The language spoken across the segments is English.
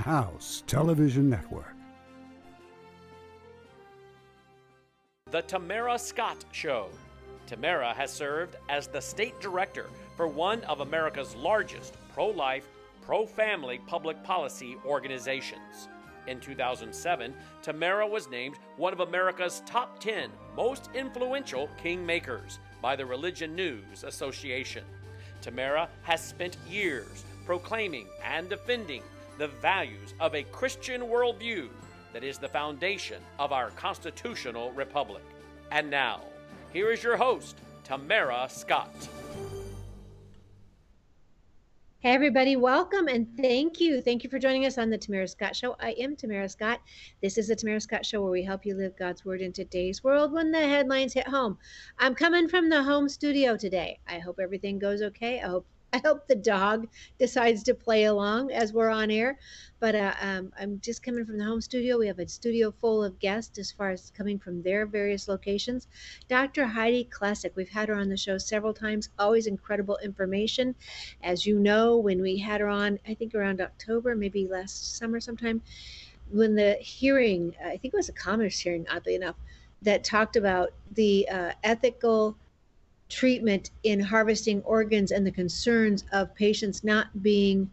House Television Network. The Tamara Scott Show. Tamara has served as the state director for one of America's largest pro-life, pro-family public policy organizations. In 2007, Tamara was named one of America's top 10 most influential kingmakers by the Religion News Association. Tamara has spent years proclaiming and defending the values of a Christian worldview that is the foundation of our constitutional republic. And now, here is your host, Tamara Scott. Hey everybody, welcome and thank you. Thank you for joining us on the Tamara Scott Show. I am Tamara Scott. This is the Tamara Scott Show where we help you live God's Word in today's world when the headlines hit home. I'm coming from the home studio today. I hope everything goes okay. I hope the dog decides to play along as we're on air. But I'm just coming from the home studio. We have a studio full of guests as far as coming from their various locations. Dr. Heidi Klesick, we've had her on the show several times, always incredible information. As you know, when we had her on, I think around October, maybe last summer sometime, when the hearing, I think it was a Commerce hearing, oddly enough, that talked about the ethical treatment in harvesting organs and the concerns of patients not being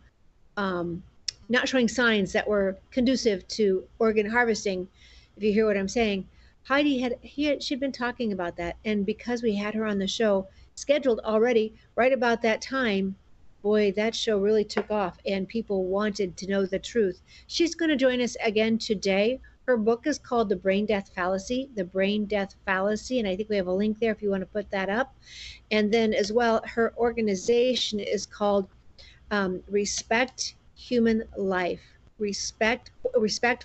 not showing signs that were conducive to organ harvesting, if you hear what I'm saying. She'd been talking about that, and because we had her on the show scheduled already right about that time, boy, that show really took off and people wanted to know the truth. She's going to join us again today. Her book is called The Brain Death Fallacy, and I think we have a link there if you want to put that up. And then as well, her organization is called Respect Human Life, Respect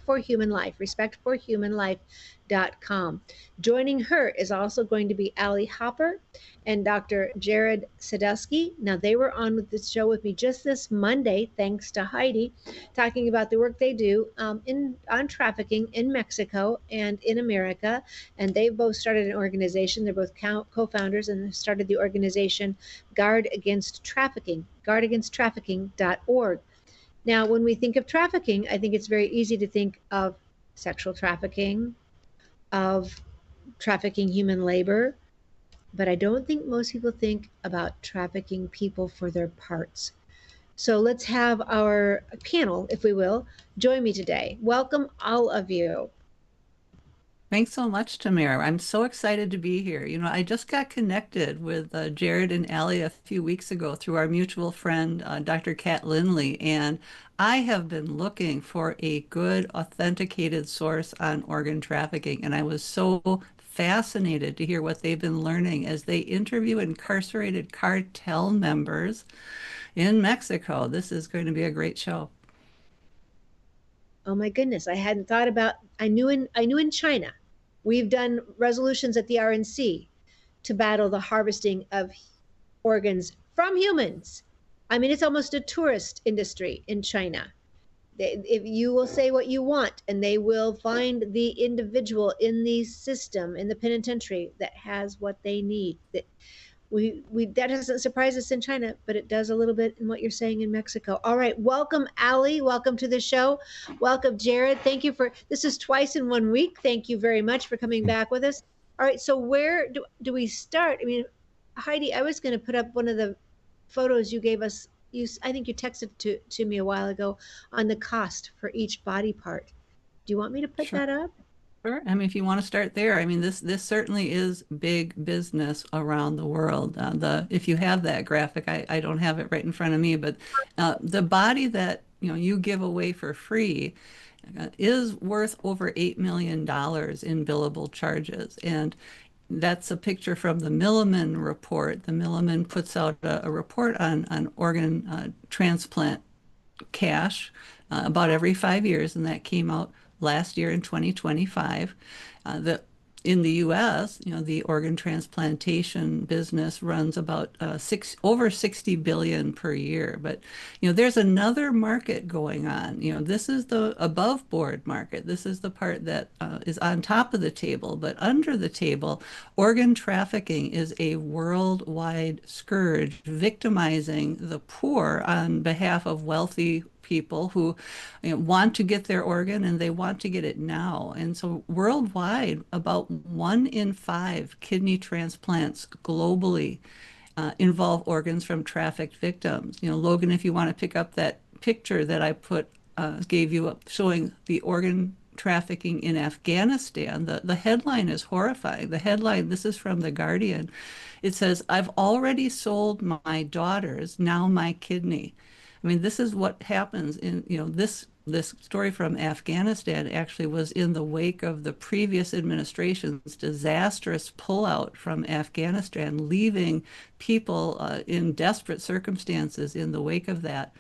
for Human Life, respectforhumanlife.com. Joining her is also going to be Allie Hopper and Dr. Jared Sadusky. Now, they were on with this show with me just this Monday, thanks to Heidi, talking about the work they do on trafficking in Mexico and in America. And they both started an organization. They're both co-founders and started the organization Guard Against Trafficking, guardagainsttrafficking.org. Now, when we think of trafficking, I think it's very easy to think of sexual trafficking, of trafficking human labor, but I don't think most people think about trafficking people for their parts. So let's have our panel, if we will, join me today. Welcome, all of you. Thanks so much, Tamara. I'm so excited to be here. You know, I just got connected with Jared and Allie a few weeks ago through our mutual friend, Dr. Kat Lindley, and I have been looking for a good, authenticated source on organ trafficking, and I was so fascinated to hear what they've been learning as they interview incarcerated cartel members in Mexico. This is going to be a great show. Oh my goodness, I hadn't thought about, I knew in China, we've done resolutions at the RNC to battle the harvesting of organs from humans. I mean, it's almost a tourist industry in China. If you will say what you want, and they will find the individual in the system, in the penitentiary, that has what they need. That doesn't surprise us in China, but it does a little bit in what you're saying in Mexico. All right, welcome, Allie. Welcome to the show. Welcome, Jared. Thank you this is twice in 1 week. Thank you very much for coming back with us. All right, so where do we start? I mean, Heidi, I was going to put up one of the photos you gave us. I think you texted to me a while ago on the cost for each body part. Do you want me to put that up? Sure. I mean, if you want to start there, I mean, this certainly is big business around the world. If you have that graphic, I don't have it right in front of me, but the body that you give away for free is worth over $8 million in billable charges. And that's a picture from the Milliman report. The Milliman puts out a report on organ transplant cash about every 5 years, and that came out last year in 2025. In the U.S., the organ transplantation business runs about over 60 billion per year. But there's another market going on. This is the above board market. This is the part that is on top of the table. But under the table, organ trafficking is a worldwide scourge, victimizing the poor on behalf of wealthy people who want to get their organ and they want to get it now. And so worldwide, about 1 in 5 kidney transplants globally involve organs from trafficked victims. Logan, if you want to pick up that picture that I gave you up showing the organ trafficking in Afghanistan, the headline is horrifying. The headline, this is from The Guardian. It says, "I've already sold my daughters, now my kidney." I mean, this is what happens this story from Afghanistan actually was in the wake of the previous administration's disastrous pullout from Afghanistan, leaving people in desperate circumstances in the wake of that.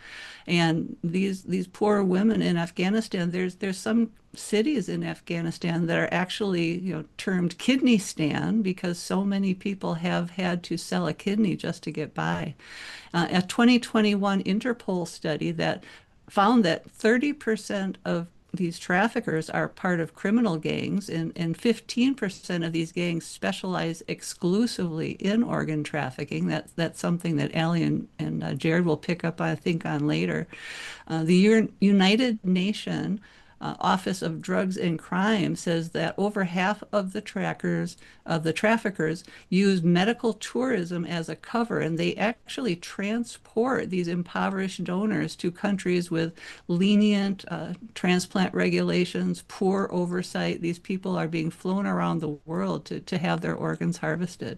And these poor women in Afghanistan, there's some cities in Afghanistan that are actually, termed kidney stand because so many people have had to sell a kidney just to get by. A 2021 Interpol study that found that 30% of these traffickers are part of criminal gangs, and 15% of these gangs specialize exclusively in organ trafficking. That's something that Allie and Jared will pick up, I think, on later. The United Nations Office of Drugs and Crime says that over half of the traffickers use medical tourism as a cover, and they actually transport these impoverished donors to countries with lenient transplant regulations, poor oversight. These people are being flown around the world to have their organs harvested.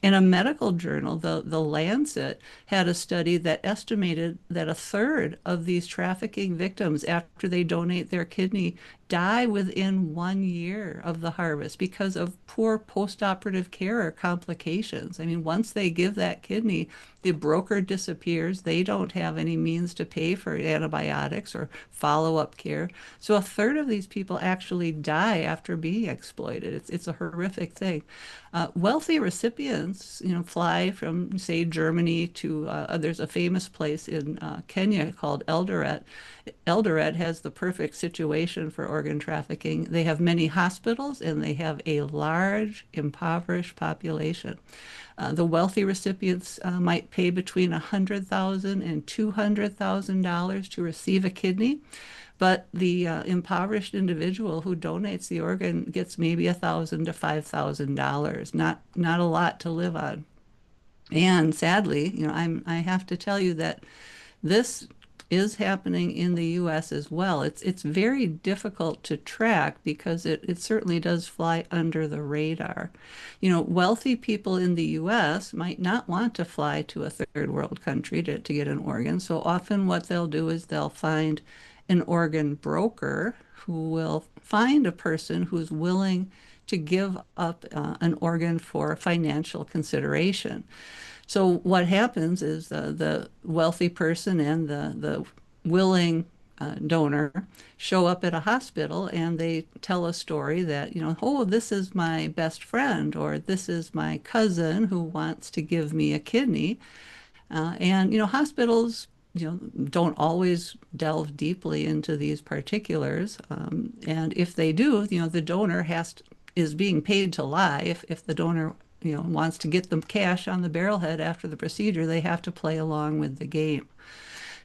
In a medical journal, the Lancet had a study that estimated that a third of these trafficking victims, after they donate their kidney, die within 1 year of the harvest because of poor postoperative care or complications. I mean, once they give that kidney, the broker disappears. They don't have any means to pay for antibiotics or follow-up care. So a third of these people actually die after being exploited. It's a horrific thing. Wealthy recipients, fly from, say, Germany to, there's a famous place in Kenya called Eldoret. Eldoret has the perfect situation for organ trafficking. They have many hospitals and they have a large, impoverished population. The wealthy recipients might pay between $100,000 and $200,000 to receive a kidney, but the impoverished individual who donates the organ gets maybe $1,000 to $5,000. Not a lot to live on. And sadly, I have to tell you that this is happening in the U.S. as well. It's very difficult to track because it certainly does fly under the radar. Wealthy people in the U.S. might not want to fly to a third world country to get an organ. So often what they'll do is they'll find an organ broker who will find a person who's willing to give up an organ for financial consideration. So what happens is the wealthy person and the willing donor show up at a hospital and they tell a story that, oh, this is my best friend, or this is my cousin who wants to give me a kidney. And hospitals, don't always delve deeply into these particulars. And if they do, the donor is being paid to lie. If the donor wants to get the cash on the barrelhead after the procedure, they have to play along with the game.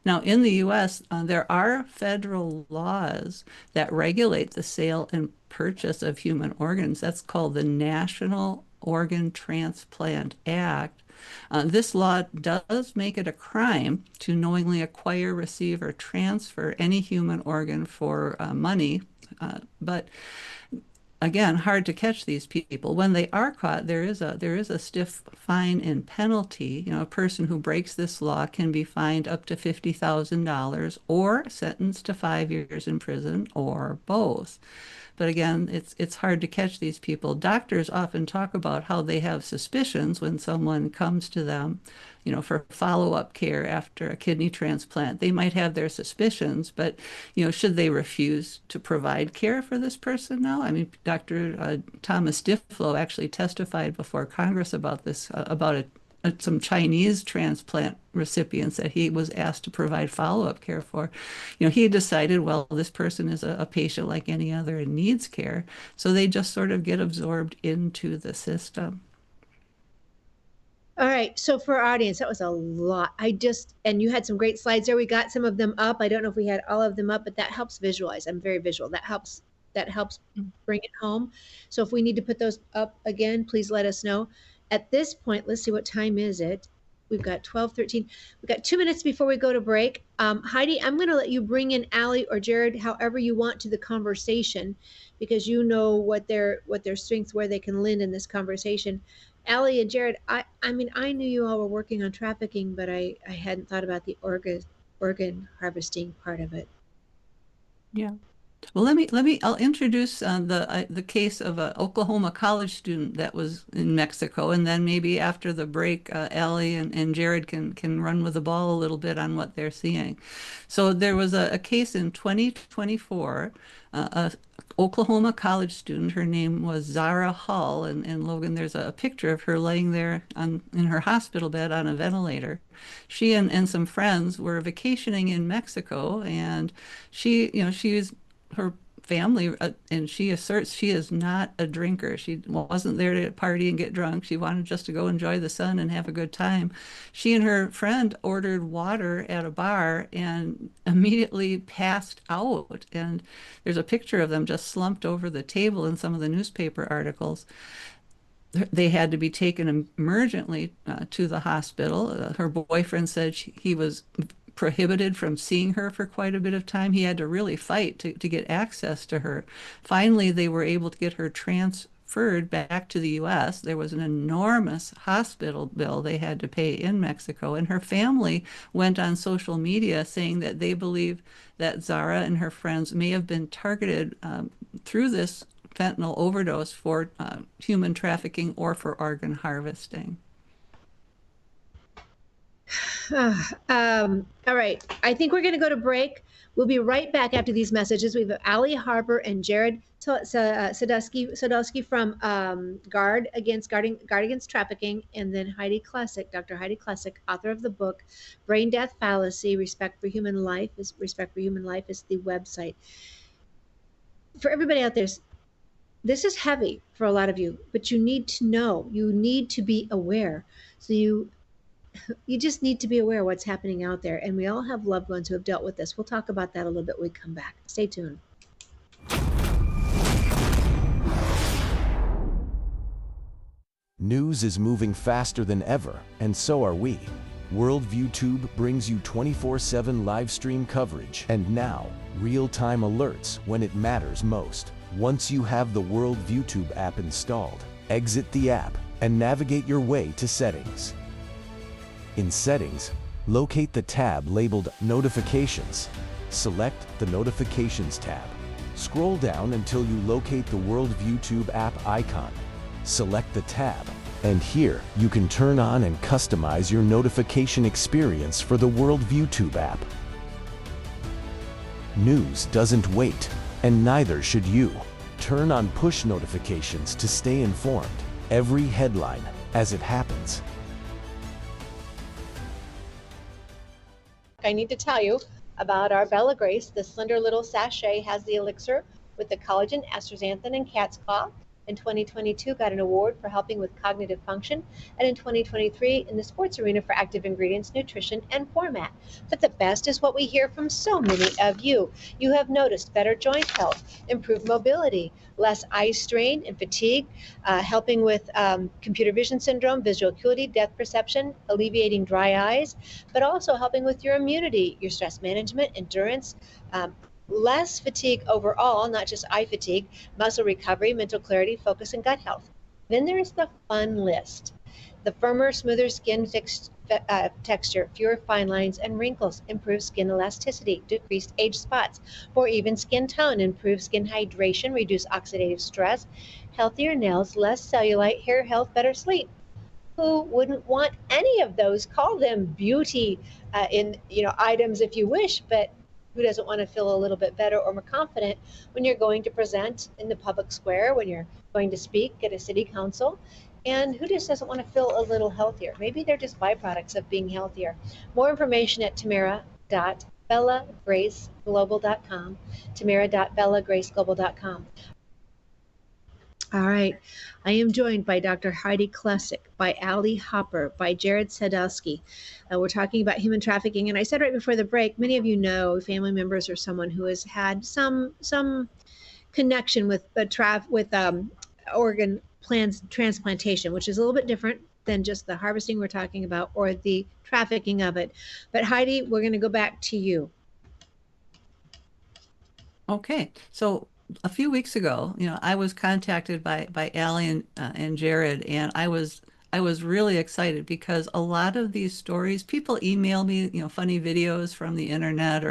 Now, in the U.S., there are federal laws that regulate the sale and purchase of human organs. That's called the National Organ Transplant Act. This law does make it a crime to knowingly acquire, receive, or transfer any human organ for money, but again, hard to catch these people. When they are caught, there is a stiff fine and penalty. A person who breaks this law can be fined up to $50,000 or sentenced to 5 years in prison, or both. But again, it's hard to catch these people. Doctors often talk about how they have suspicions when someone comes to them, for follow-up care after a kidney transplant. They might have their suspicions, but, should they refuse to provide care for this person now? I mean, Dr. Thomas Diflo actually testified before Congress about this, about some Chinese transplant recipients that he was asked to provide follow-up care for. He decided, well, this person is a patient like any other and needs care. So they just sort of get absorbed into the system. All right. So for our audience, that was a lot. And you had some great slides there. We got some of them up. I don't know if we had all of them up, but that helps visualize. I'm very visual. That helps bring it home. So if we need to put those up again, please let us know. At this point, let's see, what time is it? We've got 12:13. We've got 2 minutes before we go to break. Heidi, I'm going to let you bring in Allie or Jared, however you want, to the conversation, because you know what their strengths, where they can lend in this conversation. Allie and Jared, I mean, I knew you all were working on trafficking, but I hadn't thought about the organ harvesting part of it. Yeah. Well, I'll introduce the case of an Oklahoma college student that was in Mexico, and then maybe after the break, Allie and Jared can run with the ball a little bit on what they're seeing. So there was a case in 2024, a Oklahoma college student. Her name was Zara Hull, and Logan, there's a picture of her laying there in her hospital bed on a ventilator. She and some friends were vacationing in Mexico, and she was her family, and she asserts she is not a drinker. She wasn't there to party and get drunk. She wanted just to go enjoy the sun and have a good time. She and her friend ordered water at a bar and immediately passed out. And there's a picture of them just slumped over the table in some of the newspaper articles. They had to be taken emergently to the hospital. Her boyfriend said he was prohibited from seeing her for quite a bit of time. He had to really fight to get access to her. Finally, they were able to get her transferred back to the US. There was an enormous hospital bill they had to pay in Mexico, and her family went on social media saying that they believe that Zara and her friends may have been targeted through this fentanyl overdose for human trafficking or for organ harvesting. All right. I think we're going to go to break. We'll be right back after these messages. We have Allie Harper and Jared Sadowski from Guard Against Trafficking, and then Heidi Klesick, Dr. Heidi Klesick, author of the book Brain Death Fallacy: Respect for Human Life is the website. For everybody out there, this is heavy for a lot of you, but you need to know, you need to be aware. So you just need to be aware of what's happening out there. And we all have loved ones who have dealt with this. We'll talk about that a little bit when we come back. Stay tuned. News is moving faster than ever, and so are we. Worldview Tube brings you 24/7 live stream coverage and now real-time alerts when it matters most. Once you have the Worldview Tube app installed, exit the app and navigate your way to Settings. In Settings, locate the tab labeled Notifications. Select the Notifications tab. Scroll down until you locate the Worldview Tube app icon. Select the tab, and here you can turn on and customize your notification experience for the Worldview Tube app. News doesn't wait, and neither should you. Turn on push notifications to stay informed. Every headline as it happens. I need to tell you about our Bella Grace. The slender little sachet has the elixir with the collagen, astaxanthin, and cat's claw. In 2022, got an award for helping with cognitive function, and in 2023 in the sports arena for active ingredients, nutrition, and format. But the best is what we hear from so many of you. You have noticed better joint health, improved mobility, less eye strain and fatigue, helping with computer vision syndrome, visual acuity, depth perception, alleviating dry eyes, but also helping with your immunity, your stress management, endurance, less fatigue overall, not just eye fatigue, muscle recovery, mental clarity, focus, and gut health. Then there's the fun list. The firmer, smoother skin texture, fewer fine lines and wrinkles, improved skin elasticity, decreased age spots, more even skin tone, improved skin hydration, reduced oxidative stress, healthier nails, less cellulite, hair health, better sleep. Who wouldn't want any of those? Call them beauty items if you wish, but who doesn't want to feel a little bit better or more confident when you're going to present in the public square, when you're going to speak at a city council? And who just doesn't want to feel a little healthier? Maybe they're just byproducts of being healthier. More information at tamara.bellagraceglobal.com, tamara.bellagraceglobal.com. All right. I am joined by Dr. Heidi Klesick, by Ali Hopper, by Jared Sadowski. We're talking about human trafficking. And I said right before the break, many of you know family members or someone who has had some connection with organ plants transplantation, which is a little bit different than just the harvesting we're talking about or the trafficking of it. But Heidi, we're going to go back to you. Okay, so a few weeks ago, I was contacted by Allie and Jared, and I was really excited because a lot of these stories, people email me, funny videos from the internet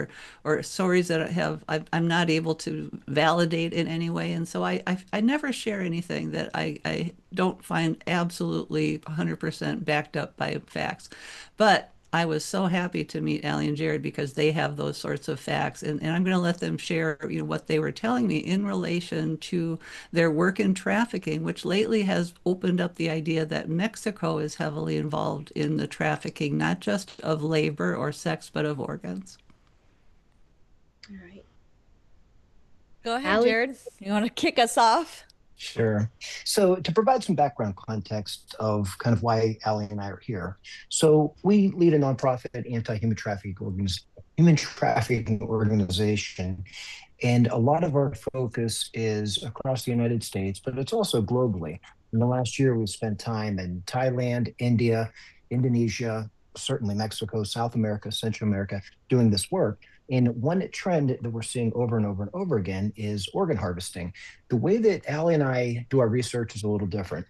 or stories that I'm not able to validate in any way, and so I never share anything that I don't find absolutely 100% backed up by facts, but I was so happy to meet Allie and Jared because they have those sorts of facts, and I'm going to let them share, what they were telling me in relation to their work in trafficking, which lately has opened up the idea that Mexico is heavily involved in the trafficking, not just of labor or sex, but of organs. All right. Go ahead, Ali? Jared. You want to kick us off? Sure. So to provide some background context of kind of why Allie and I are here. So we lead a nonprofit human trafficking organization. And a lot of our focus is across the United States, but it's also globally. In the last year, we've spent time in Thailand, India, Indonesia, certainly Mexico, South America, Central America, doing this work. And one trend that we're seeing over and over and over again is organ harvesting. The way that Allie and I do our research is a little different.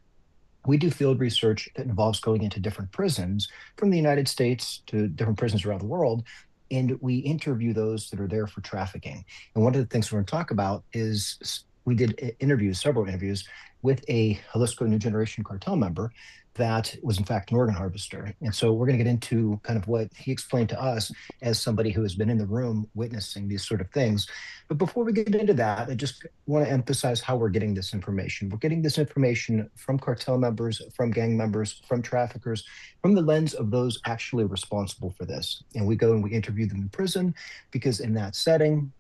We do field research that involves going into different prisons from the United States to different prisons around the world. And we interview those that are there for trafficking. And one of the things we're going to talk about is we did several interviews with a Jalisco New Generation cartel member that was in fact an organ harvester. And so we're going to get into kind of what he explained to us as somebody who has been in the room witnessing these sort of things. But before we get into that, I just want to emphasize how we're getting this information. We're getting this information from cartel members, from gang members, from traffickers, from the lens of those actually responsible for this. And we go and we interview them in prison because in that setting,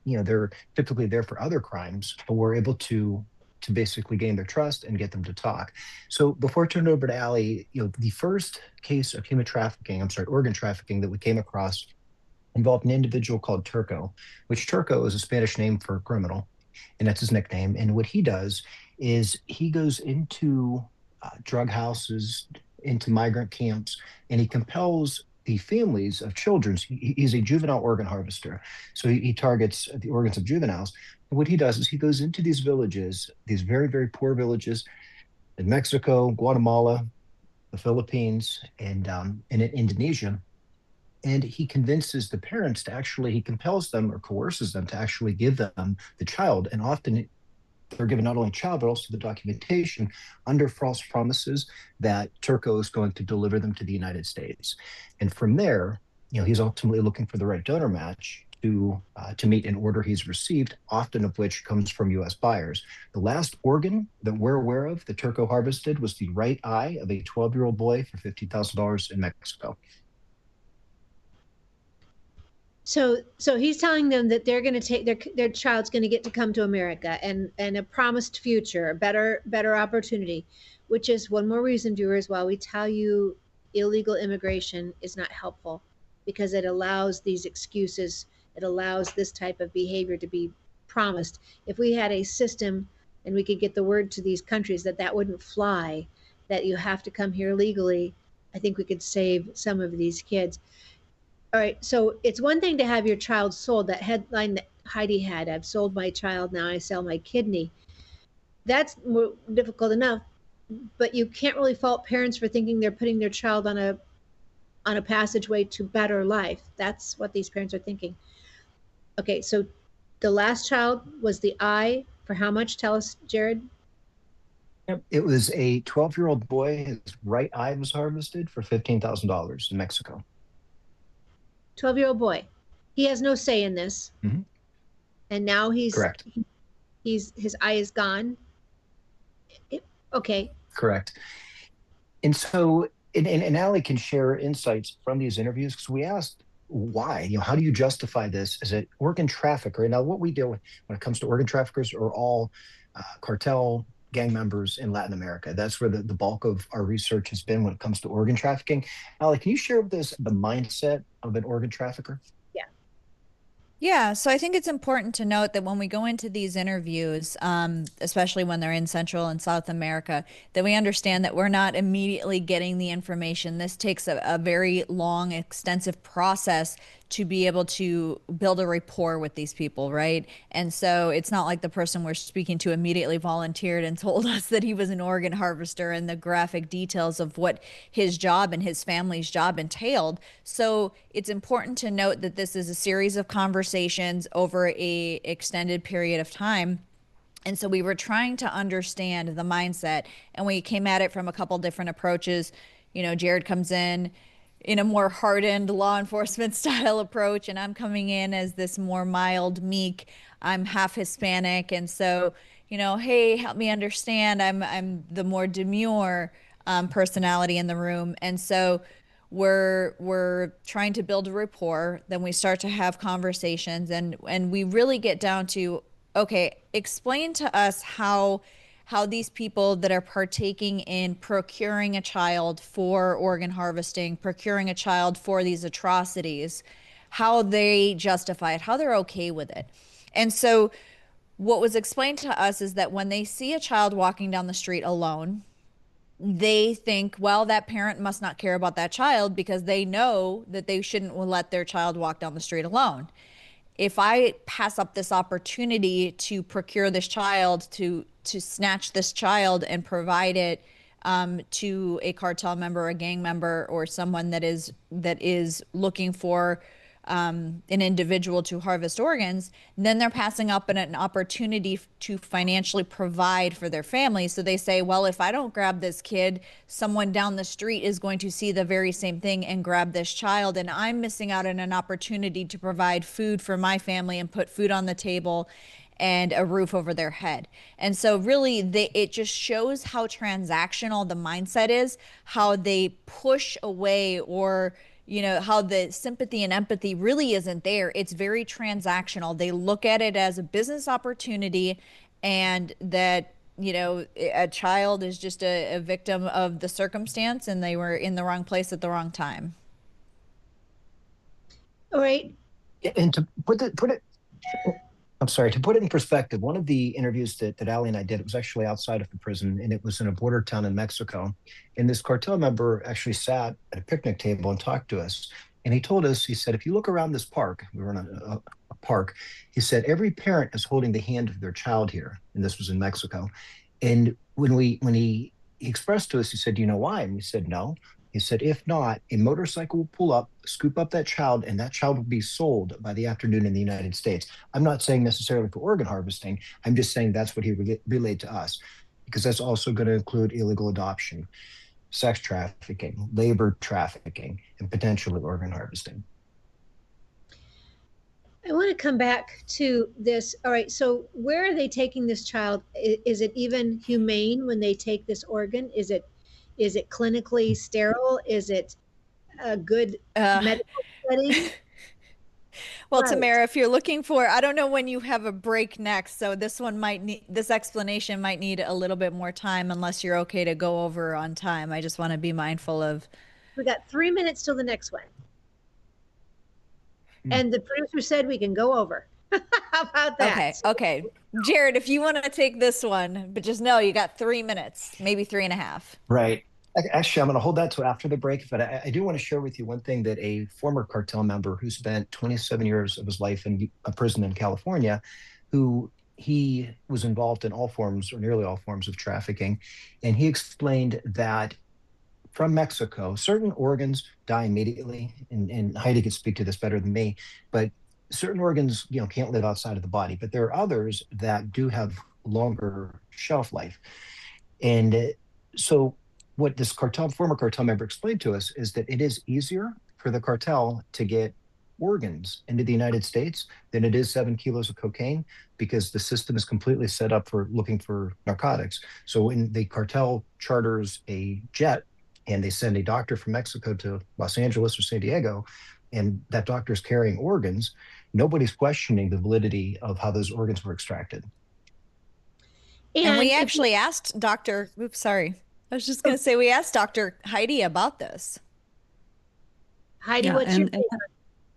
they're typically there for other crimes, but we're able to basically gain their trust and get them to talk. So before I turn it over to Allie, the first case of organ trafficking that we came across involved an individual called Turco, which Turco is a Spanish name for criminal, and that's his nickname. And what he does is he goes into drug houses, into migrant camps, and he compels the families of children. He's a juvenile organ harvester. So he targets the organs of juveniles. And what he does is he goes into these villages, these very, very poor villages in Mexico, Guatemala, the Philippines, and in Indonesia. And he convinces the parents he compels them or coerces them to actually give them the child. And often they're given not only child, but also the documentation under false promises that Turco is going to deliver them to the United States. And from there, he's ultimately looking for the right donor match to meet an order he's received, often of which comes from U.S. buyers. The last organ that we're aware of that Turco harvested was the right eye of a 12-year-old boy for $50,000 in Mexico. So he's telling them that they're going to take their child's going to get to come to America and a promised future, a better opportunity, which is one more reason, viewers, why we tell you illegal immigration is not helpful, because it allows these excuses. It allows this type of behavior to be promised. If we had a system and we could get the word to these countries that wouldn't fly, that you have to come here legally, I think we could save some of these kids. All right, so it's one thing to have your child sold. That headline that Heidi had, I've sold my child, now I sell my kidney. That's more difficult enough, but you can't really fault parents for thinking they're putting their child on a passageway to better life. That's what these parents are thinking. Okay, so the last child was the eye for how much? Tell us, Jared. Yep. It was a 12-year-old boy. His right eye was harvested for $15,000 in Mexico. 12-year-old boy. He has no say in this. Mm-hmm. And now Correct. His eye is gone. Okay. Correct. And so, and Allie can share insights from these interviews, because we asked why, how do you justify this as an organ trafficker? Now, what we do when it comes to organ traffickers are all cartel gang members in Latin America. That's where the bulk of our research has been when it comes to organ trafficking. Ali, can you share with us the mindset of an organ trafficker? Yeah, so I think it's important to note that when we go into these interviews, especially when they're in Central and South America, that we understand that we're not immediately getting the information. This takes a very long, extensive process to be able to build a rapport with these people, right? And so it's not like the person we're speaking to immediately volunteered and told us that he was an organ harvester and the graphic details of what his job and his family's job entailed. So it's important to note that this is a series of conversations over a extended period of time. And so we were trying to understand the mindset, and we came at it from a couple different approaches. You know, Jared comes in a more hardened law enforcement style approach, and I'm coming in as this more mild, meek. I'm half Hispanic, and so, you know, hey, help me understand. I'm the more demure personality in the room, and so we're trying to build a rapport. Then we start to have conversations, and we really get down to, okay, explain to us how these people that are partaking in procuring a child for organ harvesting, procuring a child for these atrocities, how they justify it, how they're okay with it. And so what was explained to us is that when they see a child walking down the street alone, they think, well, that parent must not care about that child because they know that they shouldn't let their child walk down the street alone. If I pass up this opportunity to procure this child, to snatch this child and provide it to a cartel member, a gang member, or someone that is looking for an individual to harvest organs, then they're passing up an opportunity to financially provide for their family. So they say, well, if I don't grab this kid, someone down the street is going to see the very same thing and grab this child, and I'm missing out on an opportunity to provide food for my family and put food on the table and a roof over their head. And so really it just shows how transactional the mindset is, how they push away, or you know, how the sympathy and empathy really isn't there. It's very transactional. They look at it as a business opportunity, and that, you know, a child is just a victim of the circumstance, and they were in the wrong place at the wrong time. All right. And to put it, I'm sorry, to put it in perspective, one of the interviews that Ali and I did, it was actually outside of the prison, and it was in a border town in Mexico. And this cartel member actually sat at a picnic table and talked to us. And he told us, he said, if you look around this park, we were in a park, he said, every parent is holding the hand of their child here. And this was in Mexico. And when he expressed to us, he said, do you know why? And we said, no. He said, if not, a motorcycle will pull up, scoop up that child, and that child will be sold by the afternoon in the United States. I'm not saying necessarily for organ harvesting. I'm just saying that's what he relayed to us, because that's also going to include illegal adoption, sex trafficking, labor trafficking, and potentially organ harvesting. I want to come back to this. All right, so where are they taking this child? Is it even humane when they take this organ? Is it clinically sterile? Is it a good medical setting? Well, Right. Tamara, if you're looking for, I don't know when you have a break next, so this explanation might need a little bit more time unless you're okay to go over on time. I just want to be mindful of. We got 3 minutes till the next one. And the producer said we can go over. How about that? Okay. Jared, if you want to take this one, but just know you got 3 minutes, maybe 3.5. Right. Actually, I'm going to hold that to after the break, but I do want to share with you one thing that a former cartel member who spent 27 years of his life in a prison in California, who he was involved in all forms or nearly all forms of trafficking. And he explained that from Mexico, certain organs die immediately. And Heidi could speak to this better than me, but certain organs, can't live outside of the body, but there are others that do have longer shelf life. And so what this former cartel member explained to us is that it is easier for the cartel to get organs into the United States than it is 7 kilos of cocaine, because the system is completely set up for looking for narcotics. So when the cartel charters a jet and they send a doctor from Mexico to Los Angeles or San Diego, and that doctor is carrying organs, nobody's questioning the validity of how those organs were extracted. And we if actually asked Dr. Oops, sorry. I was just going to say we asked Dr. Heidi about this. Heidi, Yeah, what's your and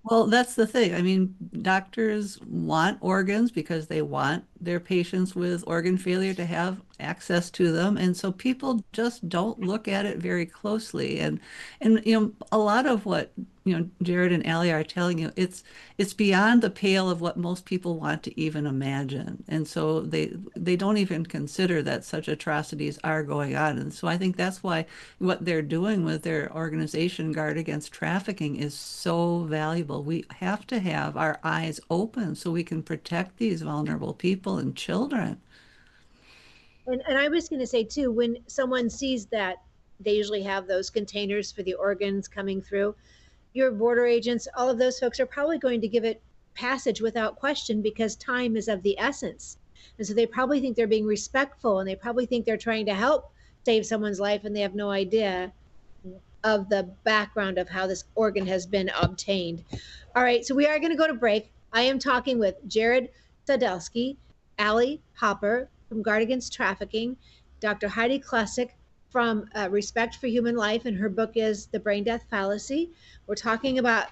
well, that's the thing. I mean, doctors want organs because they want their patients with organ failure to have access to them. And so people just don't look at it very closely. And a lot of what, Jared and Allie are telling you, it's beyond the pale of what most people want to even imagine. And so they don't even consider that such atrocities are going on. And so I think that's why what they're doing with their organization Guard Against Trafficking is so valuable. We have to have our eyes open so we can protect these vulnerable people and children. And I was going to say too, when someone sees that, they usually have those containers for the organs coming through. Your border agents, all of those folks are probably going to give it passage without question because time is of the essence. And so they probably think they're being respectful and they probably think they're trying to help save someone's life and they have no idea of the background of how this organ has been obtained. All right, so we are going to go to break. I am talking with Jared Sadelsky, Allie Hopper from Guard Against Trafficking, Dr. Heidi Klesick from Respect for Human Life, and her book is The Brain Death Fallacy. We're talking about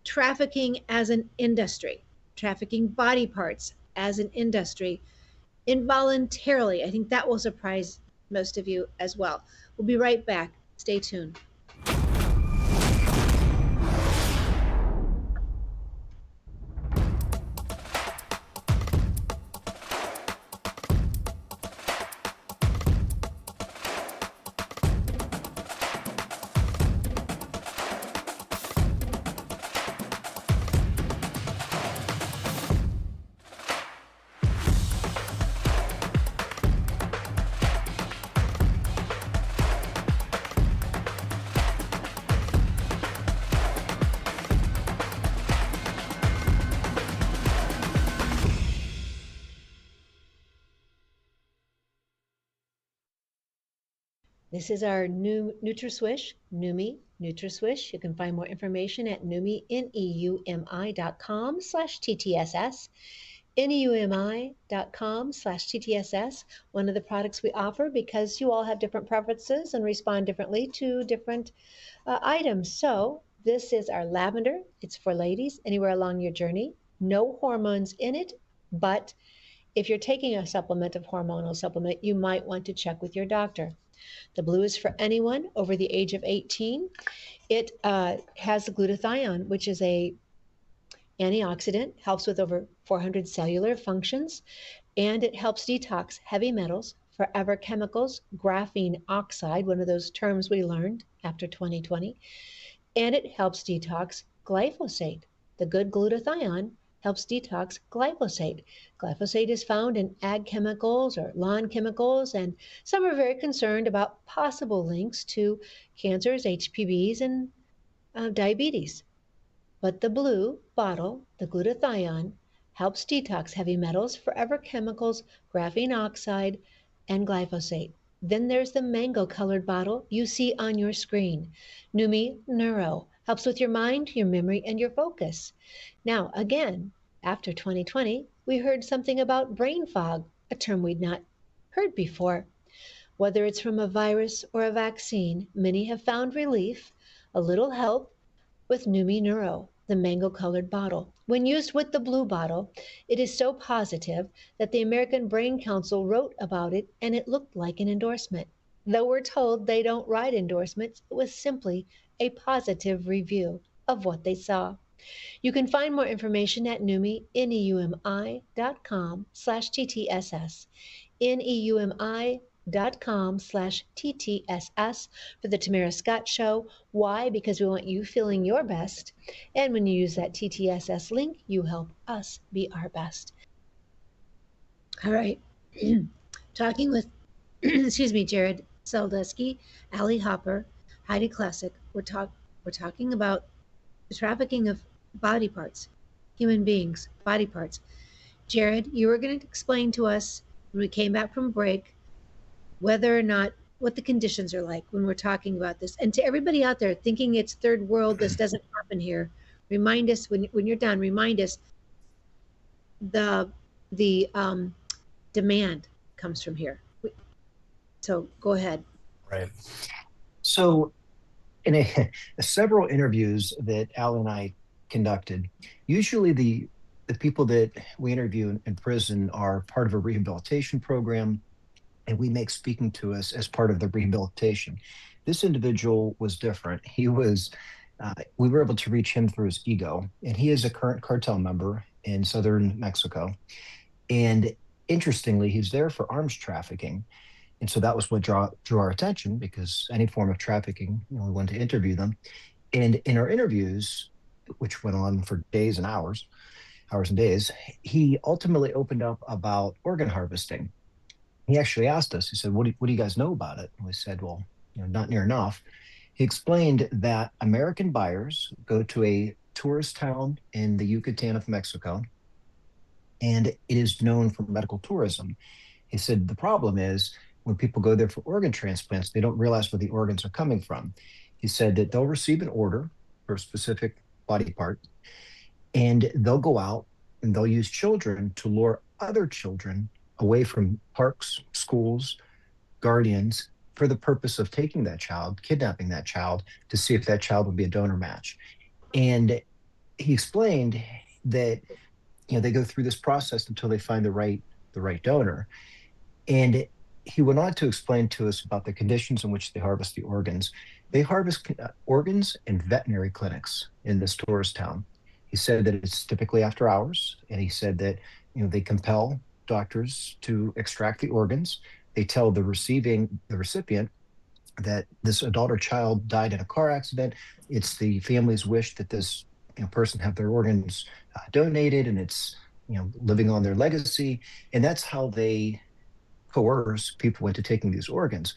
trafficking as an industry, trafficking body parts as an industry, involuntarily. I think that will surprise most of you as well. We'll be right back. Stay tuned. This is our new NutraSwish, Numi NutraSwish. You can find more information at neumi.com/TTSS, neumi.com/TTSS. One of the products we offer because you all have different preferences and respond differently to different items. So this is our lavender. It's for ladies anywhere along your journey. No hormones in it, but if you're taking a supplement of hormonal supplement, you might want to check with your doctor. The blue is for anyone over the age of 18. It has glutathione, which is a antioxidant, helps with over 400 cellular functions, and it helps detox heavy metals, forever chemicals, graphene oxide, one of those terms we learned after 2020, and it helps detox glyphosate. The good glutathione helps detox glyphosate. Glyphosate is found in ag chemicals or lawn chemicals, and some are very concerned about possible links to cancers, HPVs, and diabetes. But the blue bottle, the glutathione, helps detox heavy metals, forever chemicals, graphene oxide, and glyphosate. Then there's the mango colored bottle you see on your screen. Numi Neuro helps with your mind, your memory, and your focus. Now, again, after 2020, we heard something about brain fog, a term we'd not heard before. Whether it's from a virus or a vaccine, many have found relief, a little help with Numi Neuro, the mango colored bottle. When used with the blue bottle, it is so positive that the American Brain Council wrote about it and it looked like an endorsement. Though we're told they don't write endorsements, it was simply a positive review of what they saw. You can find more information at neumi.com/TTSS. neumi.com/TTSS for the Tamara Scott Show. Why? Because we want you feeling your best. And when you use that TTSS link, you help us be our best. All right. Talking with, excuse me, Jared Sadelsky, Allie Hopper, Heidi Klesick. We're talking about the trafficking of body parts, human beings, body parts. Jared, you were going to explain to us when we came back from break whether or not what the conditions are like when we're talking about this. And to everybody out there thinking it's third world, this doesn't happen here. Remind us when you're done. Remind us the demand. comes from here. So go ahead. Right. So in several interviews that Al and I conducted, usually the people that we interview in prison are part of a rehabilitation program, and we make speaking to us as part of the rehabilitation. This individual was different. We were able to reach him through his ego, and he is a current cartel member in southern Mexico. And interestingly, he's there for arms trafficking. And so that was what drew our attention, because any form of trafficking, we wanted to interview them. And in our interviews, which went on for days and hours and days, he ultimately opened up about organ harvesting. He actually asked us, he said, what do you guys know about it? And we said, well, not near enough. He explained that American buyers go to a tourist town in the Yucatan of Mexico, and it is known for medical tourism. He said the problem is when people go there for organ transplants, they don't realize where the organs are coming from. He said that they'll receive an order for a specific body part, and they'll go out and they'll use children to lure other children away from parks, schools, guardians, for the purpose of taking that child, kidnapping that child, to see if that child would be a donor match. And he explained that they go through this process until they find the right donor. And he went on to explain to us about the conditions in which they harvest the organs. They harvest organs in veterinary clinics in this tourist town. He said that it's typically after hours, and he said that they compel doctors to extract the organs. They tell the recipient that this adult or child died in a car accident. It's the family's wish that this person have their organs donated, and it's living on their legacy. And that's how they coerce people into taking these organs.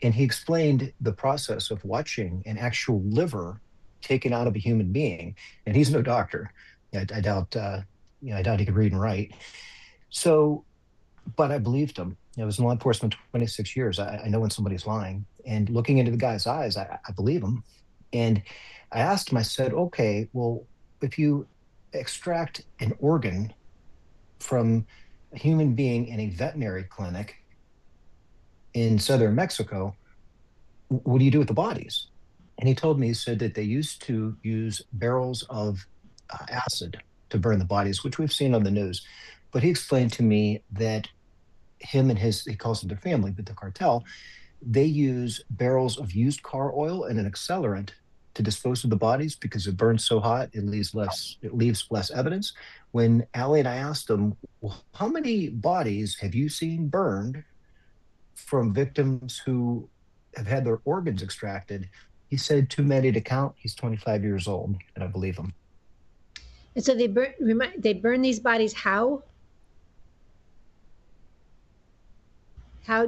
And he explained the process of watching an actual liver taken out of a human being. And he's no doctor. I doubt he could read and write. So, but I believed him. I was in law enforcement 26 years. I know when somebody's lying. And looking into the guy's eyes, I believe him. And I asked him, I said, okay, well, if you extract an organ from a human being in a veterinary clinic in southern Mexico, what do you do with the bodies? And he told me, he said that they used to use barrels of acid to burn the bodies, which we've seen on the news. But he explained to me that him and he calls them their family, but the cartel, they use barrels of used car oil and an accelerant to dispose of the bodies because it burns so hot, it leaves less evidence. When Allie and I asked him, well, how many bodies have you seen burned from victims who have had their organs extracted? He said, too many to count. He's 25 years old, and I believe him. And so they burn these bodies how?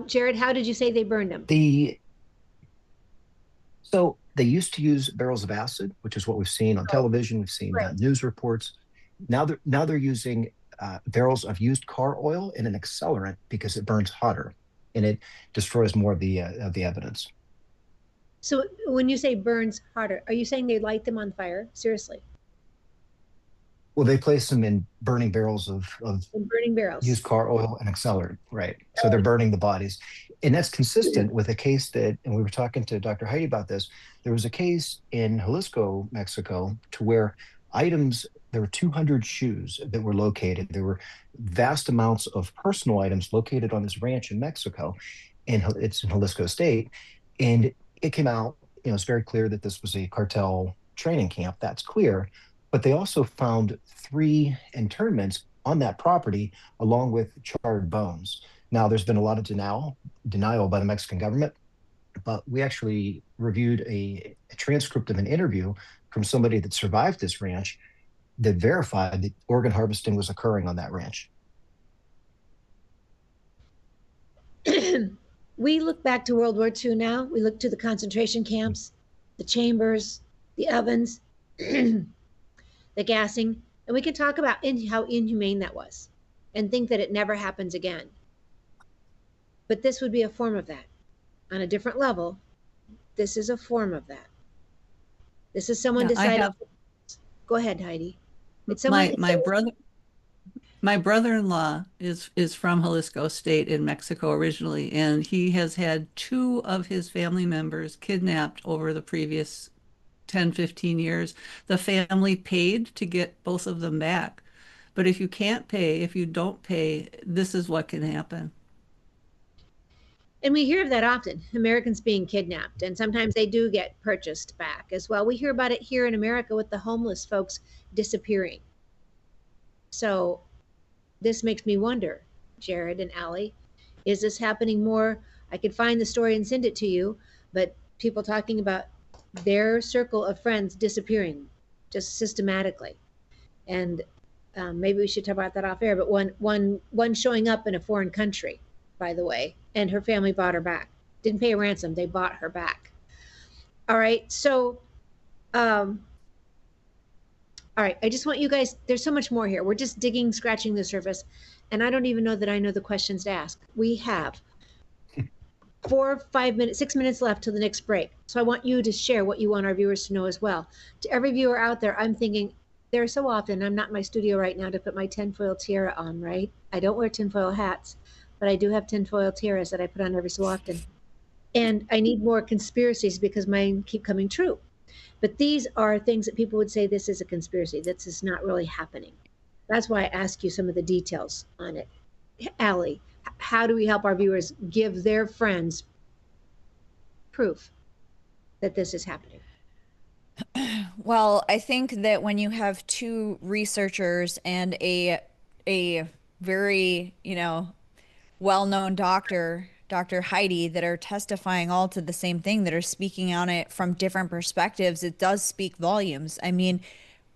Jared, how did you say they burned them? So they used to use barrels of acid, which is what we've seen on television. We've seen news reports. Now they're using barrels of used car oil and an accelerant because it burns hotter and it destroys more of the evidence. So when you say burns hotter, are you saying they light them on fire? Seriously? Well, they place them in burning barrels of used car oil and accelerant, right? So they're burning the bodies. And that's consistent with a case and we were talking to Dr. Heidi about this. There was a case in Jalisco, Mexico, to where there were 200 shoes that were located. There were vast amounts of personal items located on this ranch in Mexico, and it's in Jalisco State. And it came out, it's very clear that this was a cartel training camp. That's clear. But they also found 3 internments on that property, along with charred bones. Now, there's been a lot of denial by the Mexican government, but we actually reviewed a transcript of an interview from somebody that survived this ranch that verified that organ harvesting was occurring on that ranch. We look back to World War II now. We look to the concentration camps, the chambers, the ovens, the gassing, and we can talk about how inhumane that was and think that it never happens again. But this would be a form of that. On a different level, this is a form of that. This is someone decided. Go ahead, Heidi. It's my My brother-in-law is from Jalisco State in Mexico originally, and he has had two of his family members kidnapped over the previous 10, 15 years. The family paid to get both of them back. But if you can't pay, if you don't pay, this is what can happen. And we hear of that often, Americans being kidnapped, and sometimes they do get purchased back as well. We hear about it here in America with the homeless folks disappearing. So this makes me wonder, Jared and Allie, is this happening more? I could find the story and send it to you, but people talking about their circle of friends disappearing just systematically. And maybe we should talk about that off air, but one showing up in a foreign country, by the way, and her family bought her back. Didn't pay a ransom, they bought her back. All right, so all right, I just want you guys, there's so much more here. We're just digging, scratching the surface, and I don't even know that I know the questions to ask. We have 4, 5 minutes, 6 minutes left till the next break. So I want you to share what you want our viewers to know as well. To every viewer out there, I'm thinking, there are so often, I'm not in my studio right now to put my tinfoil tiara on, right? I don't wear tinfoil hats, but I do have tinfoil tiaras that I put on every so often. And I need more conspiracies because mine keep coming true. But these are things that people would say this is a conspiracy. This is not really happening. That's why I ask you some of the details on it. Allie, how do we help our viewers give their friends proof that this is happening? Well, I think that when you have two researchers and a very, well-known doctor, Dr. Heidi, that are testifying all to the same thing, that are speaking on it from different perspectives, it does speak volumes. I mean,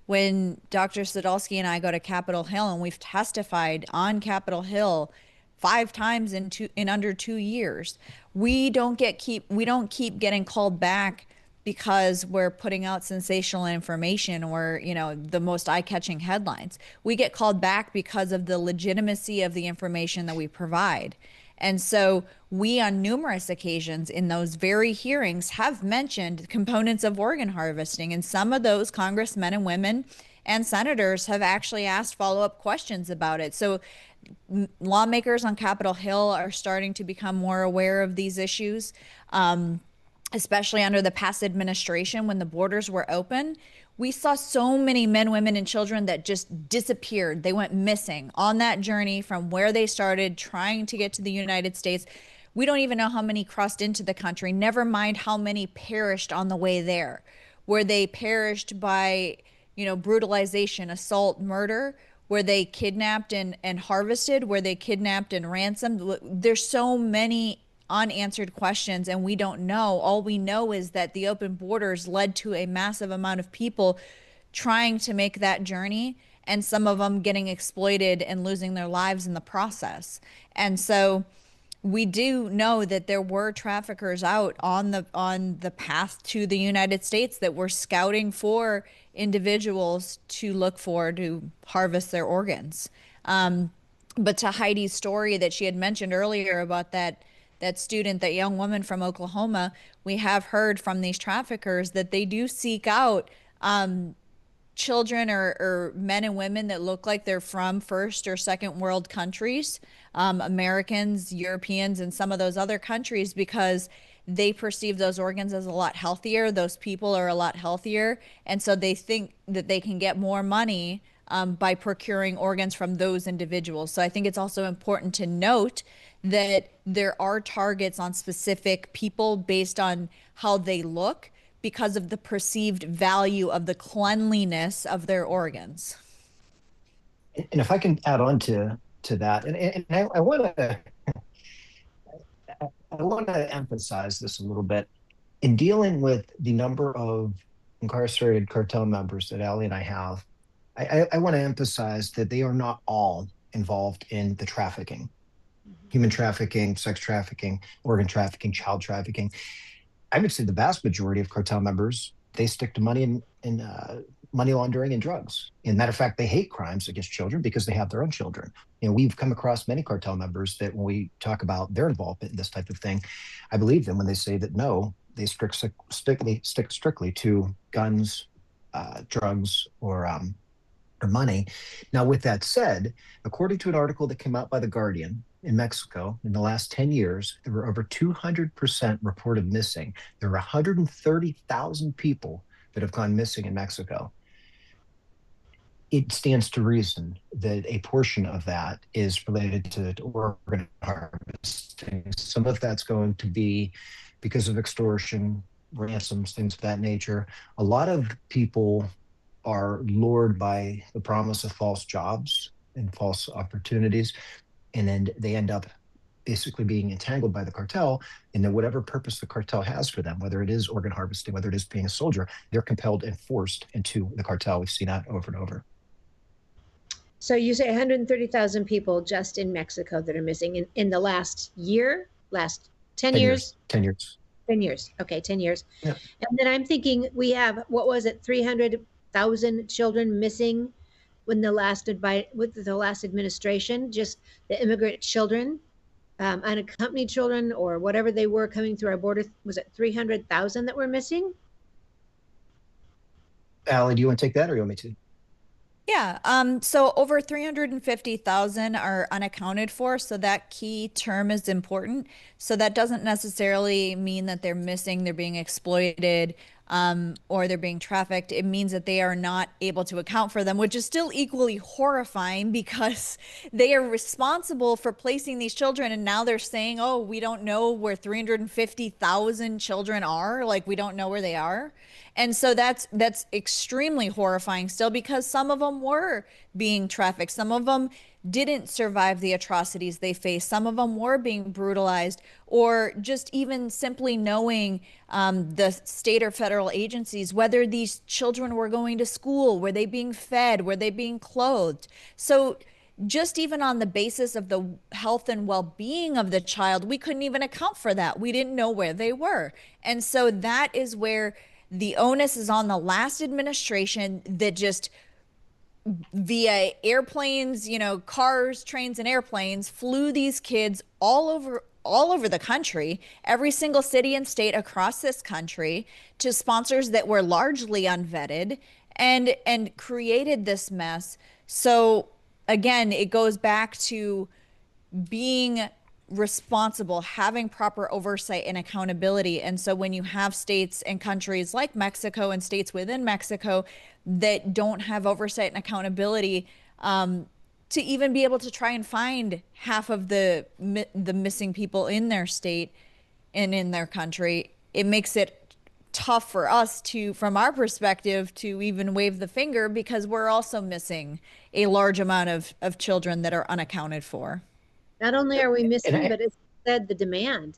when Dr. Sadolsky and I go to Capitol Hill, and we've testified on Capitol Hill 5 times in under 2 years, we don't keep getting called back because we're putting out sensational information or, the most eye-catching headlines. We get called back because of the legitimacy of the information that we provide. And so we, on numerous occasions in those very hearings, have mentioned components of organ harvesting. And some of those congressmen and women and senators have actually asked follow-up questions about it. So lawmakers on Capitol Hill are starting to become more aware of these issues, especially under the past administration when the borders were open. We saw so many men, women, and children that just disappeared. They went missing on that journey from where they started trying to get to the United States. We don't even know how many crossed into the country, never mind how many perished on the way there. Were they perished by, brutalization, assault, murder? Were they kidnapped and harvested? Were they kidnapped and ransomed? There's so many unanswered questions, and we don't know. All we know is that the open borders led to a massive amount of people trying to make that journey, and some of them getting exploited and losing their lives in the process. And so we do know that there were traffickers out on the path to the United States that were scouting for individuals to look for to harvest their organs. But to Heidi's story that she had mentioned earlier about that student, that young woman from Oklahoma, we have heard from these traffickers that they do seek out children or men and women that look like they're from first or second world countries, Americans, Europeans, and some of those other countries, because they perceive those organs as a lot healthier. Those people are a lot healthier. And so they think that they can get more money by procuring organs from those individuals. So I think it's also important to note that there are targets on specific people based on how they look because of the perceived value of the cleanliness of their organs. And if I can add on to that, and I want to emphasize this a little bit in dealing with the number of incarcerated cartel members that Allie and I have. I want to emphasize that they are not all involved in the trafficking, human trafficking, sex trafficking, organ trafficking, child trafficking. I would say the vast majority of cartel members, they stick to money and money laundering and drugs. And matter of fact, they hate crimes against children because they have their own children. We've come across many cartel members that when we talk about their involvement in this type of thing, I believe them when they say that no, they stick strictly to guns, drugs, or or money. Now, with that said, according to an article that came out by The Guardian, in Mexico, in the last 10 years, there were over 200% reported missing. There are 130,000 people that have gone missing in Mexico. It stands to reason that a portion of that is related to organ harvesting. Some of that's going to be because of extortion, ransoms, things of that nature. A lot of people are lured by the promise of false jobs and false opportunities, and then they end up basically being entangled by the cartel, and then whatever purpose the cartel has for them, whether it is organ harvesting, whether it is being a soldier, they're compelled and forced into the cartel. We've seen that over and over. So you say 130,000 people just in Mexico that are missing in the last year, last 10 years? 10 years. 10 years. Okay, 10 years. Yeah. And then I'm thinking we have, what was it, 300,000 children missing with the last administration, just the immigrant children, unaccompanied children, or whatever they were coming through our border. Was it 300,000 that were missing? Allie, do you want to take that, or you want me to? Yeah, so over 350,000 are unaccounted for, so that key term is important. So that doesn't necessarily mean that they're missing, they're being exploited, or they're being trafficked. It means that they are not able to account for them, which is still equally horrifying because they are responsible for placing these children, and now they're saying, oh, we don't know where 350,000 children are, like we don't know where they are. And so that's extremely horrifying still, because some of them were being trafficked. Some of them didn't survive the atrocities they faced. Some of them were being brutalized, or just even simply knowing the state or federal agencies, whether these children were going to school, were they being fed, were they being clothed. So just even on the basis of the health and well-being of the child, we couldn't even account for that. We didn't know where they were. And so that is where the onus is on the last administration that just via airplanes, cars, trains, and airplanes flew these kids all over the country, every single city and state across this country, to sponsors that were largely unvetted, and created this mess. So again, it goes back to being responsible, having proper oversight and accountability. And so when you have states and countries like Mexico and states within Mexico that don't have oversight and accountability, to even be able to try and find half of the missing people in their state and in their country, it makes it tough for us to, from our perspective, to even wave the finger, because we're also missing a large amount of children that are unaccounted for. Not only are we missing, but it's said the demand.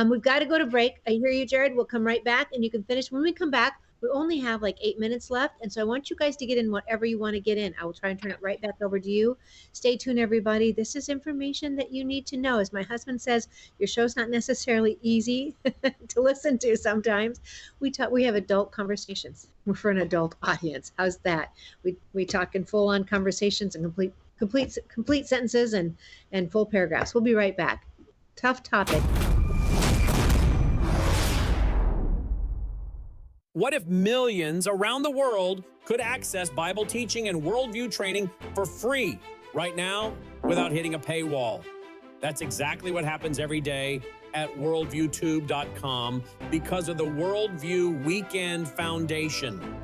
We've got to go to break. I hear you, Jared. We'll come right back, and you can finish. When we come back, we only have like 8 minutes left. And so I want you guys to get in whatever you want to get in. I will try and turn it right back over to you. Stay tuned, everybody. This is information that you need to know. As my husband says, your show's not necessarily easy to listen to sometimes. We have adult conversations. We're for an adult audience. How's that? We talk in full-on conversations and complete sentences and full paragraphs. We'll be right back. Tough topic. What if millions around the world could access Bible teaching and worldview training for free right now without hitting a paywall? That's exactly what happens every day at worldviewtube.com because of the Worldview Weekend Foundation.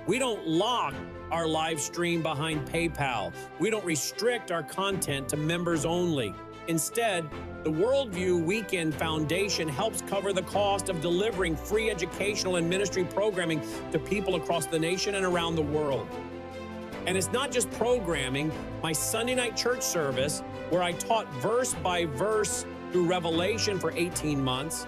We don't lock our live stream behind PayPal. We don't restrict our content to members only. Instead, the Worldview Weekend Foundation helps cover the cost of delivering free educational and ministry programming to people across the nation and around the world. And it's not just programming. My Sunday night church service, where I taught verse by verse through Revelation for 18 months,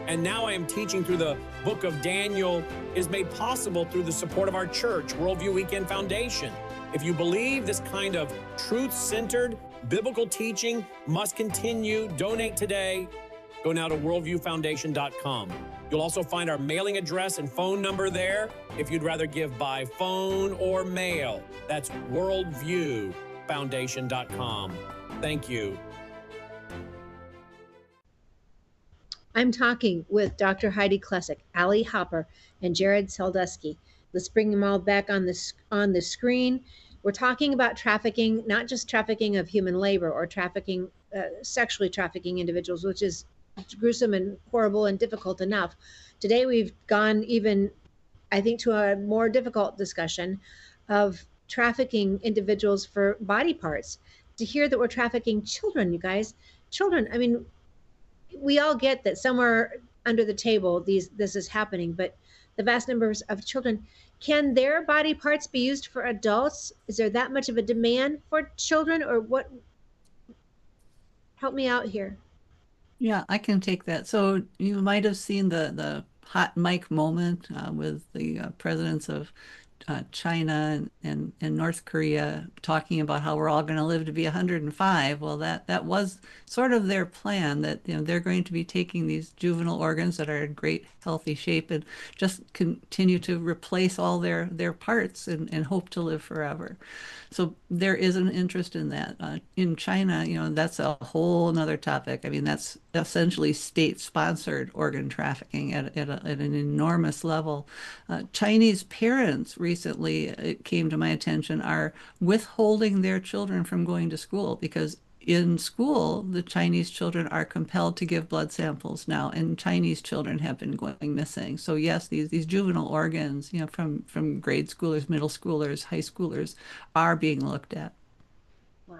and now I am teaching through the book of Daniel, is made possible through the support of our church, Worldview Weekend Foundation. If you believe this kind of truth-centered biblical teaching must continue, donate today. Go now to worldviewfoundation.com. You'll also find our mailing address and phone number there if you'd rather give by phone or mail. That's worldviewfoundation.com. Thank you. I'm talking with Dr. Heidi Klesick, Allie Hopper, and Jared Saldusky. Let's bring them all back on the screen. We're talking about trafficking, not just trafficking of human labor or trafficking, sexually trafficking individuals, which is gruesome and horrible and difficult enough. Today, we've gone even, I think, to a more difficult discussion of trafficking individuals for body parts. To hear that we're trafficking children, you guys, children, I mean, we all get that somewhere under the table this is happening, but the vast numbers of children, can their body parts be used for adults? Is there that much of a demand for children, or what? Help me out here. Yeah, I can take that. So you might have seen the hot mic moment with the presidents of China and North Korea talking about how we're all going to live to be 105. Well, that was sort of their plan, that they're going to be taking these juvenile organs that are in great healthy shape and just continue to replace all their parts and hope to live forever. So there is an interest in that. In China, that's a whole another topic. I mean, that's essentially state-sponsored organ trafficking at an enormous level. Chinese parents recently, it came to my attention, are withholding their children from going to school because in school, the Chinese children are compelled to give blood samples now, and Chinese children have been going missing. So yes, these juvenile organs, from grade schoolers, middle schoolers, high schoolers, are being looked at. Wow.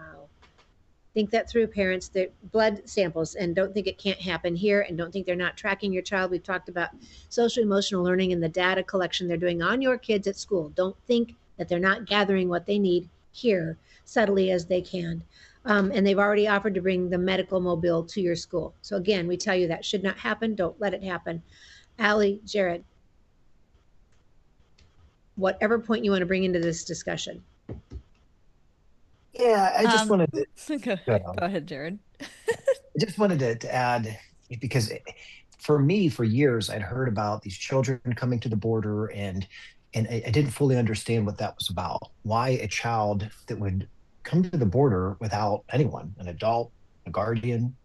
Think that through, parents, that blood samples, and don't think it can't happen here, and don't think they're not tracking your child. We've talked about social emotional learning and the data collection they're doing on your kids at school. Don't think that they're not gathering what they need here subtly as they can. And they've already offered to bring the medical mobile to your school. So again, we tell you that should not happen. Don't let it happen. Allie, Jared, whatever point you want to bring into this discussion. Yeah, I just wanted to Go ahead, Jared. I just wanted to add, because for me, for years, I'd heard about these children coming to the border, and I didn't fully understand what that was about. Why a child that would come to the border without anyone, an adult, a guardian,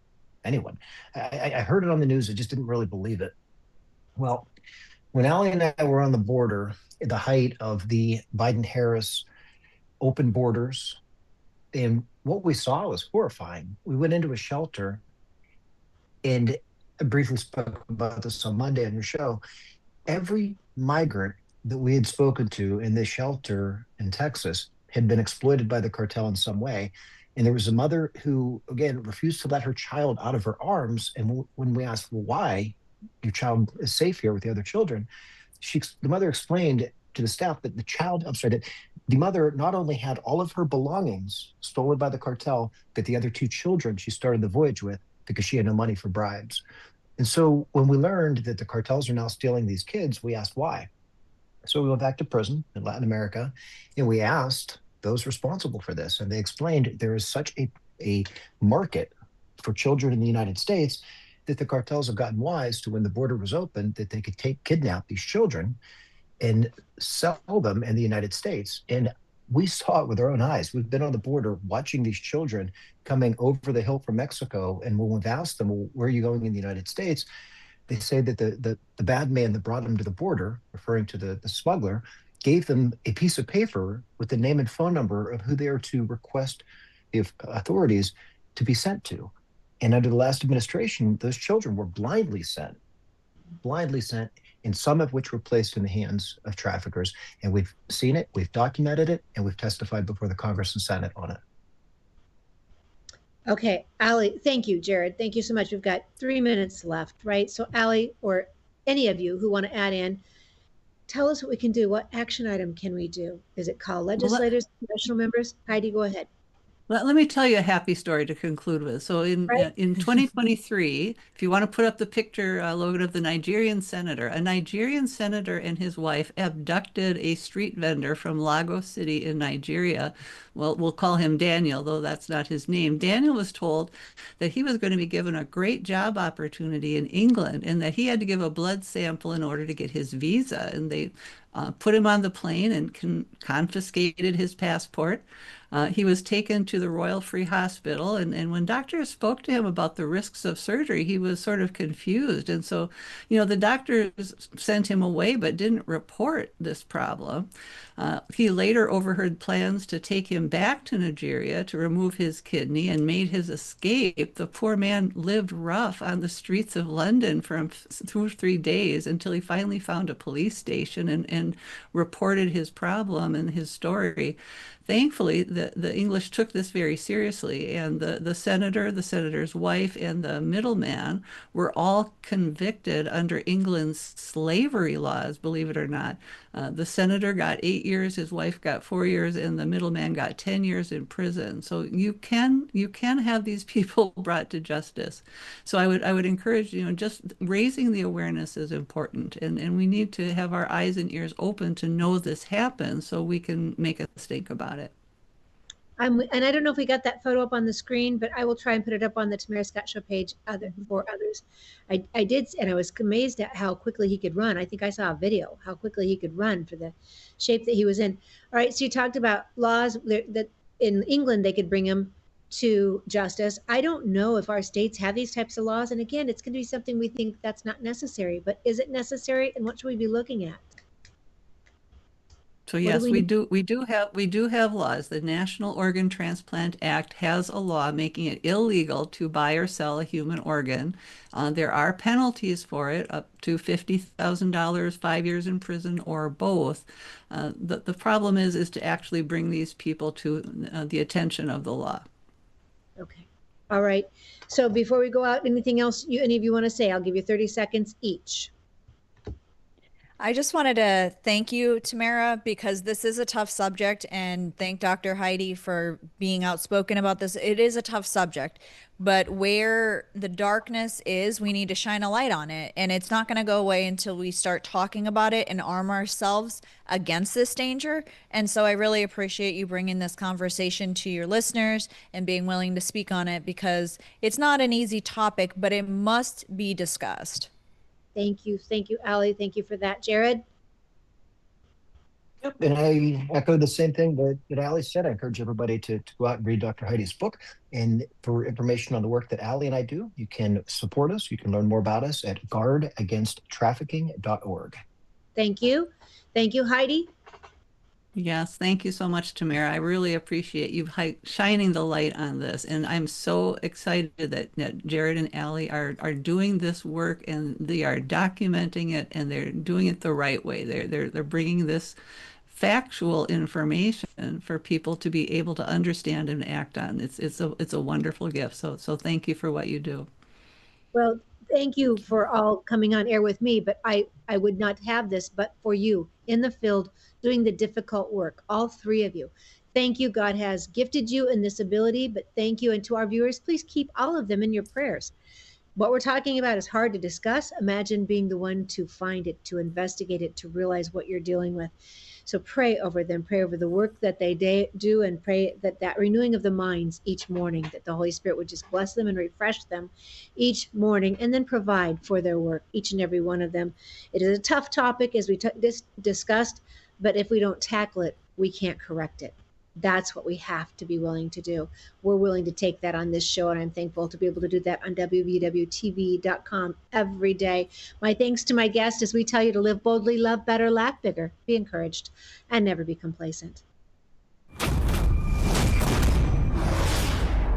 anyone. I heard it on the news. I just didn't really believe it. Well, when Allie and I were on the border at the height of the Biden-Harris open borders, and what we saw was horrifying. We went into a shelter, and I briefly spoke about this on Monday on your show. Every migrant that we had spoken to in this shelter in Texas had been exploited by the cartel in some way. And there was a mother who, again, refused to let her child out of her arms. And when we asked, well, why? Your child is safe here with the other children. The mother explained to the staff that that the mother not only had all of her belongings stolen by the cartel, but the other two children she started the voyage with because she had no money for bribes. And so when we learned that the cartels are now stealing these kids, we asked why. So we went back to prison in Latin America, and we asked those responsible for this. And they explained there is such a market for children in the United States that the cartels have gotten wise to, when the border was open, that they could kidnap these children and sell them in the United States. And we saw it with our own eyes. We've been on the border watching these children coming over the hill from Mexico. And when we've asked them, well, where are you going in the United States? They say that the bad man that brought them to the border, referring to the smuggler, gave them a piece of paper with the name and phone number of who they are to request the authorities to be sent to. And under the last administration, those children were blindly sent, and some of which were placed in the hands of traffickers. And we've seen it, we've documented it, and we've testified before the Congress and Senate on it. Okay, Allie, thank you, Jared. Thank you so much. We've got 3 minutes left, right? So Allie, or any of you who want to add in, tell us what we can do. What action item can we do? Is it call legislators, congressional members? Heidi, go ahead. Let me tell you a happy story to conclude with. So in 2023, if you want to put up the picture, Logan, of the Nigerian senator, a Nigerian senator and his wife abducted a street vendor from Lagos City in Nigeria, well, we'll call him Daniel, though that's not his name. Daniel was told that he was going to be given a great job opportunity in England and that he had to give a blood sample in order to get his visa. And they put him on the plane and confiscated his passport. He was taken to the Royal Free Hospital, and when doctors spoke to him about the risks of surgery, he was sort of confused. And so, the doctors sent him away but didn't report this problem. He later overheard plans to take him back to Nigeria to remove his kidney and made his escape. The poor man lived rough on the streets of London for 2 or 3 days until he finally found a police station and reported his problem and his story. Thankfully, the English took this very seriously, and the senator, the senator's wife, and the middleman were all convicted under England's slavery laws, believe it or not. The senator got 8 years, his wife got 4 years, and the middleman got 10 years in prison. So you can have these people brought to justice. So I would encourage, just raising the awareness is important, and we need to have our eyes and ears open to know this happens so we can make a stink about it. And I don't know if we got that photo up on the screen, but I will try and put it up on the Tamara Scott Show page for others. I did, and I was amazed at how quickly he could run. I think I saw a video, how quickly he could run for the shape that he was in. All right, so you talked about laws that in England they could bring him to justice. I don't know if our states have these types of laws. And again, it's going to be something we think that's not necessary, but is it necessary, and what should we be looking at? So yes, we do have laws. The National Organ Transplant Act has a law making it illegal to buy or sell a human organ. There are penalties for it, up to $50,000, 5 years in prison, or both. The problem is to actually bring these people to the attention of the law. Okay. All right. So before we go out, anything else any of you want to say? I'll give you 30 seconds each. I just wanted to thank you, Tamara, because this is a tough subject, and thank Dr. Heidi for being outspoken about this. It is a tough subject, but where the darkness is, we need to shine a light on it. And it's not going to go away until we start talking about it and arm ourselves against this danger. And so I really appreciate you bringing this conversation to your listeners and being willing to speak on it, because it's not an easy topic, but it must be discussed. Thank you. Thank you, Allie. Thank you for that. Jared? Yep, and I echo the same thing that Allie said. I encourage everybody to go out and read Dr. Heidi's book. And for information on the work that Allie and I do, you can support us. You can learn more about us at guardagainsttrafficking.org. Thank you. Thank you, Heidi. Yes, thank you so much, Tamara. I really appreciate you shining the light on this. And I'm so excited that Jared and Allie are doing this work, and they are documenting it, and they're doing it the right way. They're bringing this factual information for people to be able to understand and act on. It's a wonderful gift. So thank you for what you do. Well, thank you for all coming on air with me, but I would not have this but for you in the field doing the difficult work, all three of you. Thank you. God has gifted you in this ability, but thank you. And to our viewers, please keep all of them in your prayers. What we're talking about is hard to discuss. Imagine being the one to find it, to investigate it, to realize what you're dealing with. So pray over them, pray over the work that they do, and pray that renewing of the minds each morning, that the Holy Spirit would just bless them and refresh them each morning, and then provide for their work, each and every one of them. It is a tough topic, as we discussed, but if we don't tackle it, we can't correct it. That's what we have to be willing to do. We're willing to take that on this show, and I'm thankful to be able to do that on www.tv.com every day. My thanks to my guest as we tell you to live boldly, love better, laugh bigger, be encouraged, and never be complacent.